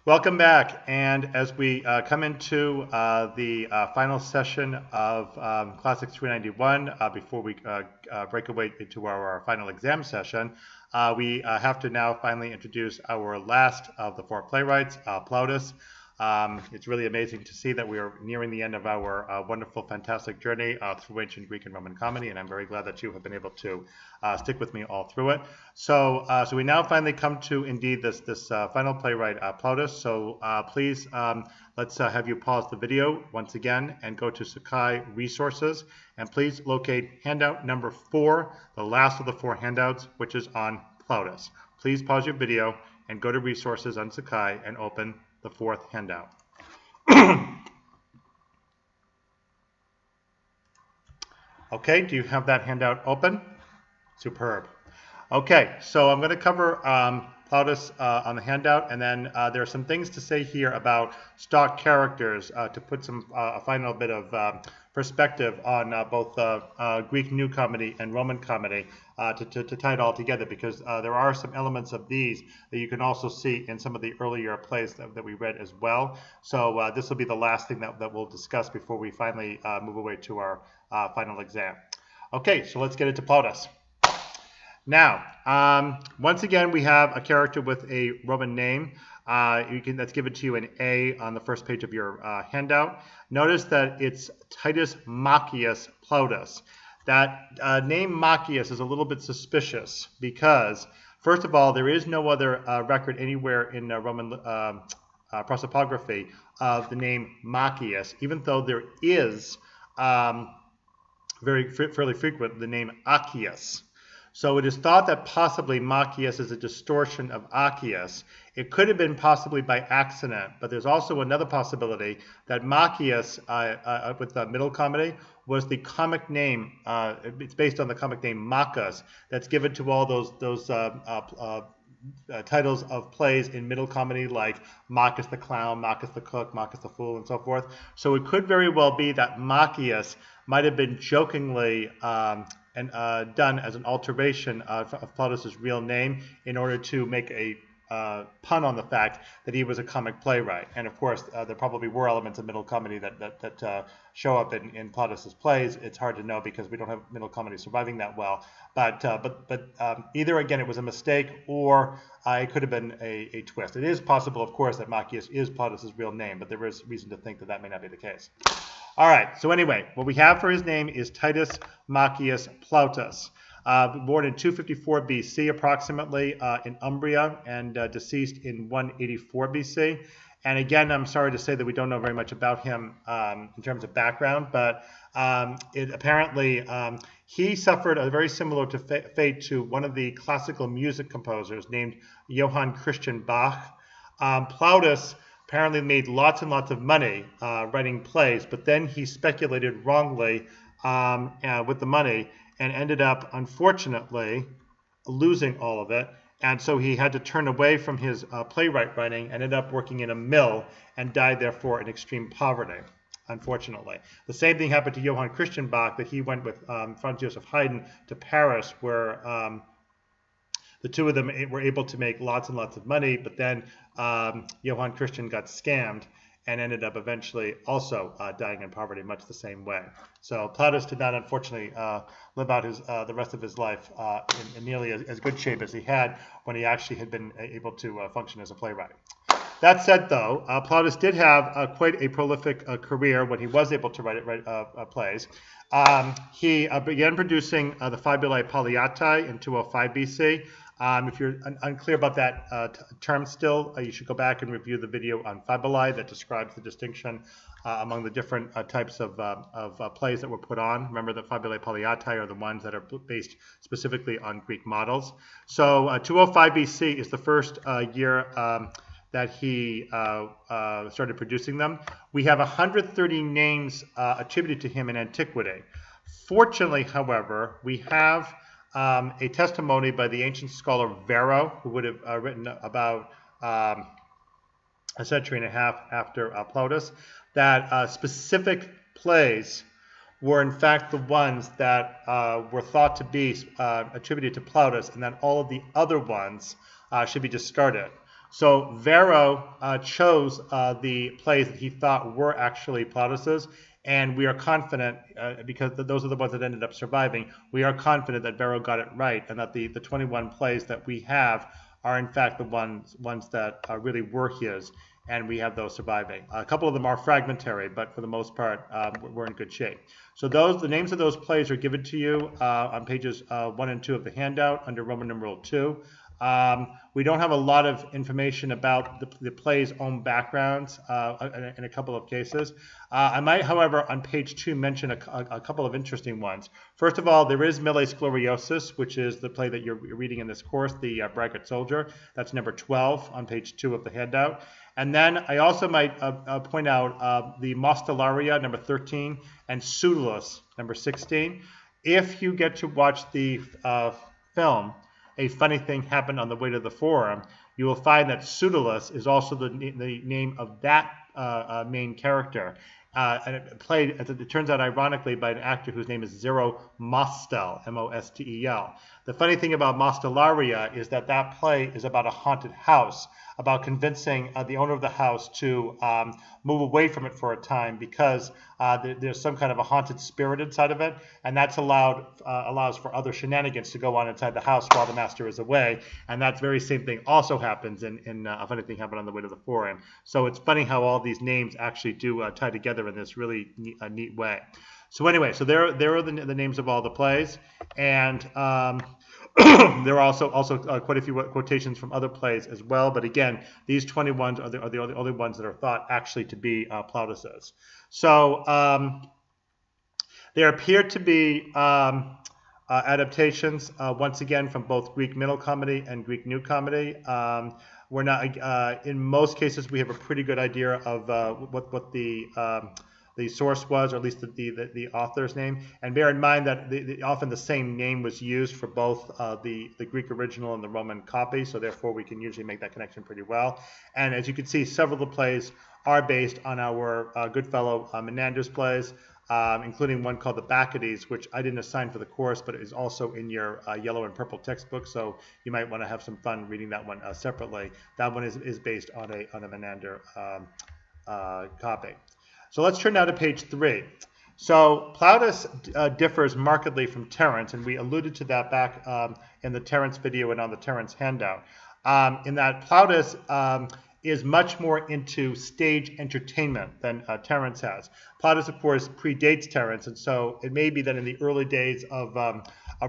Welcome back, and as we come into the final session of Classics 391, before we break away into our final exam session, we have to now finally introduce our last of the four playwrights, Plautus. It's really amazing to see that we are nearing the end of our wonderful, fantastic journey through ancient Greek and Roman comedy, and I'm very glad that you have been able to stick with me all through it. So we now finally come to, indeed, this final playwright, Plautus. So please, let's have you pause the video once again and go to Sakai Resources, and please locate handout number 4, the last of the 4 handouts, which is on Plautus. Please pause your video and go to Resources on Sakai and open the 4th handout. Okay, do you have that handout open? Superb. Okay, so I'm going to cover Plautus on the handout, and then there are some things to say here about stock characters to put some a final bit of perspective on both Greek New Comedy and Roman Comedy to tie it all together, because there are some elements of these that you can also see in some of the earlier plays that we read as well. So this will be the last thing that we'll discuss before we finally move away to our final exam. Okay, so let's get into Plautus. Now, once again, we have a character with a Roman name. That's given to you an A on the first page of your handout. Notice that it's Titus Macius Plautus. That name Macius is a little bit suspicious because, first of all, there is no other record anywhere in Roman prosopography of the name Macius, even though there is fairly frequent the name Accius. So it is thought that possibly Macius is a distortion of Accius. It could have been possibly by accident, but there's also another possibility that Macius, with the Middle Comedy, was the comic name. It's based on the comic name Maccus that's given to all those titles of plays in Middle Comedy, like Maccus the Clown, Maccus the Cook, Maccus the Fool, and so forth. So it could very well be that Macius might have been jokingly done as an alteration of Plautus's real name in order to make a pun on the fact that he was a comic playwright. And of course, there probably were elements of Middle Comedy that show up in Plautus's plays. It's hard to know because we don't have Middle Comedy surviving that well. But either, again, it was a mistake, or it could have been a twist. It is possible, of course, that Macius is Plautus's real name, but there is reason to think that may not be the case. All right, so anyway, what we have for his name is Titus Macius Plautus. Born in 254 BC approximately in Umbria, and deceased in 184 BC. And again, I'm sorry to say that we don't know very much about him in terms of background, but apparently he suffered a very similar fate to one of the classical music composers named Johann Christian Bach. Plautus apparently made lots and lots of money writing plays, but then he speculated wrongly with the money and ended up, unfortunately, losing all of it. And so he had to turn away from his playwright writing, ended up working in a mill, and died, therefore, in extreme poverty, unfortunately. The same thing happened to Johann Christian Bach, that he went with Franz Joseph Haydn to Paris, where the two of them were able to make lots and lots of money, but then Johann Christian got scammed and ended up eventually also dying in poverty much the same way. So Plautus did not, unfortunately, live out the rest of his life in nearly as good shape as he had when he actually had been able to function as a playwright. That said, though, Plautus did have quite a prolific career when he was able to write plays. He began producing the Fabulae Palliatae in 205 BC. If you're unclear about that term still, you should go back and review the video on Fabulae that describes the distinction among the different types of plays that were put on. Remember that Fabulae Palliatae are the ones that are based specifically on Greek models. So 205 BC is the first year that he started producing them. We have 130 names attributed to him in antiquity. Fortunately, however, we have a testimony by the ancient scholar Varro, who would have written about a century and a half after Plautus, that specific plays were in fact the ones that were thought to be attributed to Plautus, and that all of the other ones should be discarded. So Varro chose the plays that he thought were actually Plautus's, and we are confident, because those are the ones that ended up surviving, we are confident that Varro got it right, and that the 21 plays that we have are in fact the ones that really were his, and we have those surviving. A couple of them are fragmentary, but for the most part, we're in good shape. So the names of those plays are given to you on pages 1 and 2 of the handout under Roman numeral 2. We don't have a lot of information about the play's own backgrounds in a couple of cases. I might, however, on page 2 mention a couple of interesting ones. First of all, there is Miles Gloriosus, which is the play that you're reading in this course, the Braggart Soldier. That's number 12 on page 2 of the handout. And then I also might point out the Mostellaria, number 13, and Pseudolus, number 16. If you get to watch the film, A Funny Thing Happened on the Way to the Forum, you will find that Pseudolus is also the name of that main character. And it played, as it turns out, ironically, by an actor whose name is Zero Mostel, M-O-S-T-E-L. The funny thing about Mostellaria is that that play is about a haunted house, about convincing the owner of the house to move away from it for a time because there's some kind of a haunted spirit inside of it, and that's allows for other shenanigans to go on inside the house while the master is away. And that very same thing also happens in A Funny Thing Happened on the Way to the Forum. So it's funny how all these names actually do tie together in this really neat way. So anyway, so there are the names of all the plays, and there are also quite a few quotations from other plays as well. But again, these 21 are the only ones that are thought actually to be Plautus's. So there appear to be adaptations once again from both Greek Middle Comedy and Greek New Comedy. We're not in most cases we have a pretty good idea of what the source was, or at least the author's name. And bear in mind that often the same name was used for both the Greek original and the Roman copy, so therefore we can usually make that connection pretty well. And as you can see, several of the plays are based on our good fellow Menander's plays, including one called the Bacchides, which I didn't assign for the course, but it is also in your yellow and purple textbook, so you might want to have some fun reading that one separately. That one is based on a Menander copy. So let's turn now to page 3. So Plautus differs markedly from Terence, and we alluded to that back in the Terence video and on the Terence handout, in that Plautus is much more into stage entertainment than Terence has. Plautus, of course, predates Terence, and so it may be that in the early days of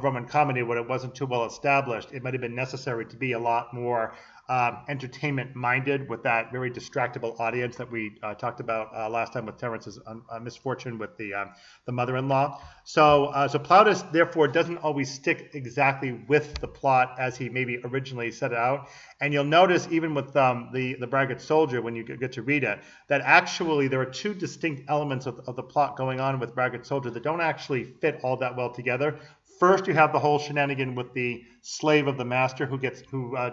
Roman comedy, when it wasn't too well established, it might have been necessary to be a lot more entertainment-minded with that very distractible audience that we talked about last time with Terence's misfortune with the mother-in-law. So Plautus, therefore, doesn't always stick exactly with the plot as he maybe originally set it out. And you'll notice, even with the Braggart Soldier, when you get to read it, that actually there are two distinct elements of the plot going on with Braggart Soldier that don't actually fit all that well together. First, you have the whole shenanigan with the slave of the master who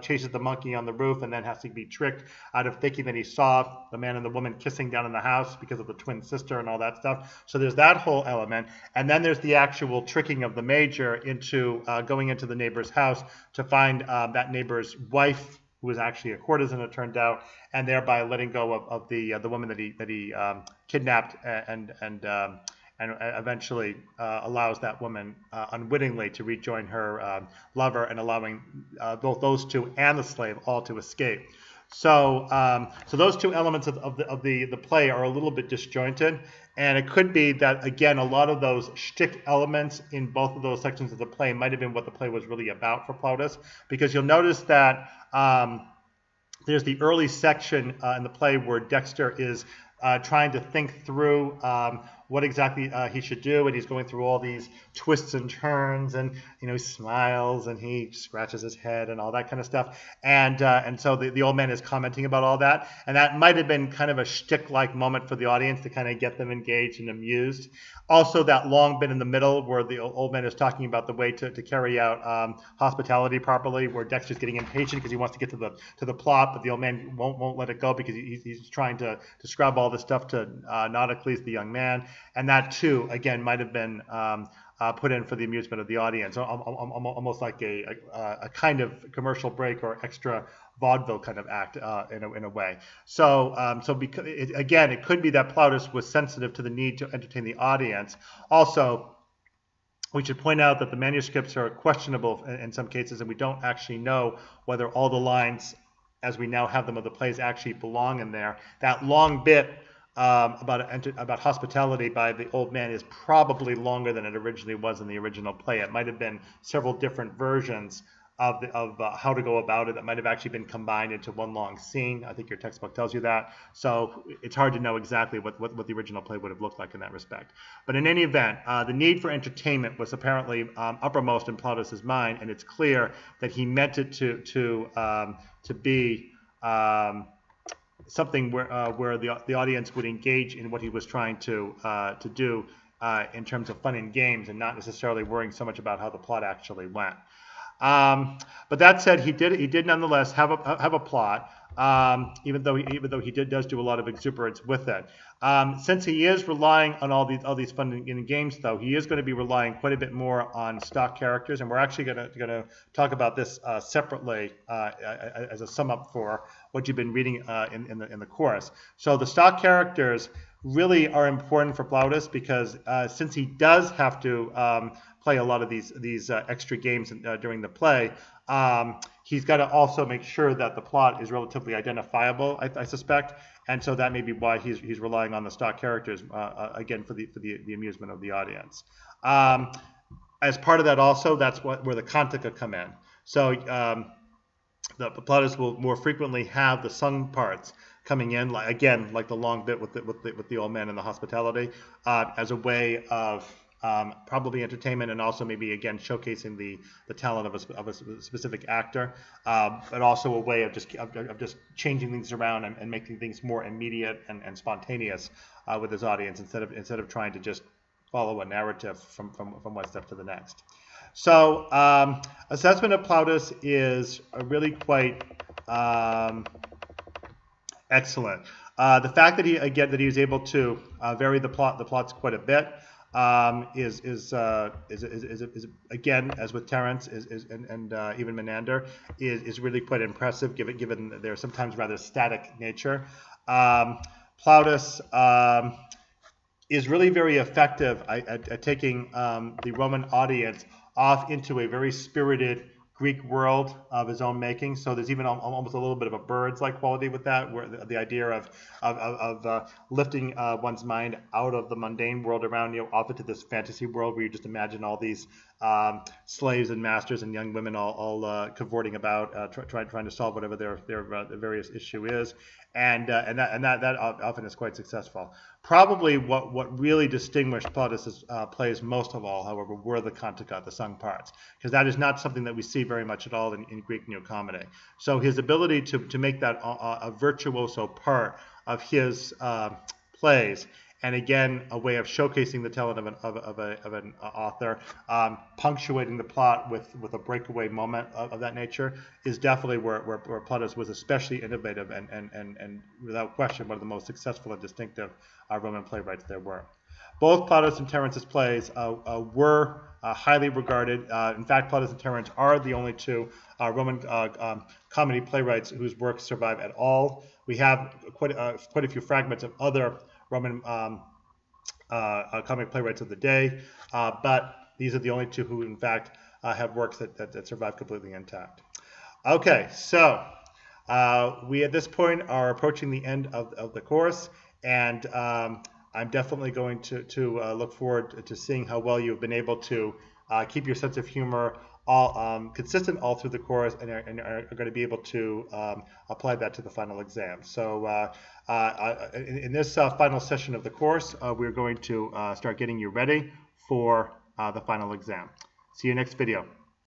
chases the monkey on the roof and then has to be tricked out of thinking that he saw the man and the woman kissing down in the house because of the twin sister and all that stuff. So there's that whole element. And then there's the actual tricking of the major into going into the neighbor's house to find that neighbor's wife, who was actually a courtesan, it turned out, and thereby letting go of the woman that he kidnapped and eventually allows that woman unwittingly to rejoin her lover, and allowing both those two and the slave all to escape. So those two elements of the play are a little bit disjointed, and it could be that, again, a lot of those shtick elements in both of those sections of the play might have been what the play was really about for Plautus, because you'll notice that there's the early section in the play where Dexter is trying to think through what exactly he should do, and he's going through all these twists and turns, and he smiles and he scratches his head and all that kind of stuff, and so the old man is commenting about all that, and that might have been kind of a shtick-like moment for the audience to kind of get them engaged and amused. Also, that long bit in the middle where the old man is talking about the way to carry out hospitality properly, where Dexter's getting impatient because he wants to get to the plot, but the old man won't let it go because he's trying to describe all this stuff to Nauticles, the young man. And that, too, again, might have been put in for the amusement of the audience, almost like a kind of commercial break or extra vaudeville kind of act in a way. So, because again, it could be that Plautus was sensitive to the need to entertain the audience. Also, we should point out that the manuscripts are questionable in some cases, and we don't actually know whether all the lines, as we now have them of the plays, actually belong in there. That long bit about hospitality by the old man is probably longer than it originally was in the original play. It might have been several different versions of how to go about it that might have actually been combined into one long scene. I think your textbook tells you that. So it's hard to know exactly what the original play would have looked like in that respect. But in any event, the need for entertainment was apparently uppermost in Plautus's mind, and it's clear that he meant it to be something where the audience would engage in what he was trying to do in terms of fun and games, and not necessarily worrying so much about how the plot actually went. But that said, he did nonetheless have a plot, even though he does do a lot of exuberance with it. Since he is relying on all these fun and games, though, he is going to be relying quite a bit more on stock characters, and we're actually going to talk about this separately as a sum up for what you've been reading in the course. So the stock characters really are important for Plautus because since he does have to play a lot of these extra games during the play, he's got to also make sure that the plot is relatively identifiable, I suspect, and so that may be why he's relying on the stock characters again for the amusement of the audience. As part of that, also, that's where the cantica come in. So the Plautus will more frequently have the sung parts coming in, like the long bit with the old man and the hospitality, as a way of probably entertainment, and also maybe again showcasing the talent of a specific actor, but also a way of just changing things around and making things more immediate and spontaneous with his audience instead of trying to just follow a narrative from one step to the next. So assessment of Plautus is really quite excellent. The fact that he was able to vary the plots quite a bit is again, as with Terence and even Menander, is really quite impressive given their sometimes rather static nature. Plautus is really very effective at taking the Roman audience off into a very spirited Greek world of his own making. So there's even almost a little bit of a Birds-like quality with that, where the idea of lifting one's mind out of the mundane world around you, off into this fantasy world where you just imagine all these slaves and masters and young women all cavorting about, trying to solve whatever their various issue is, and that often is quite successful. Probably what really distinguished Plautus's plays most of all, however, were the cantica, the sung parts, because that is not something that we see very much at all in Greek New Comedy. So his ability to make that a virtuoso part of his plays, and again, a way of showcasing the talent of an author, punctuating the plot with a breakaway moment of that nature, is definitely where Plautus was especially innovative and without question one of the most successful and distinctive Roman playwrights there were. Both Plautus and Terence's plays were highly regarded. In fact, Plautus and Terence are the only two Roman comedy playwrights whose works survive at all. We have quite a few fragments of other Roman comic playwrights of the day, but these are the only two who, in fact, have works that survive completely intact. Okay, so we at this point are approaching the end of the course, and I'm definitely going to look forward to seeing how well you've been able to keep your sense of humor all consistent all through the course, and are going to be able to apply that to the final exam. So in this final session of the course, we're going to start getting you ready for the final exam. See you next video.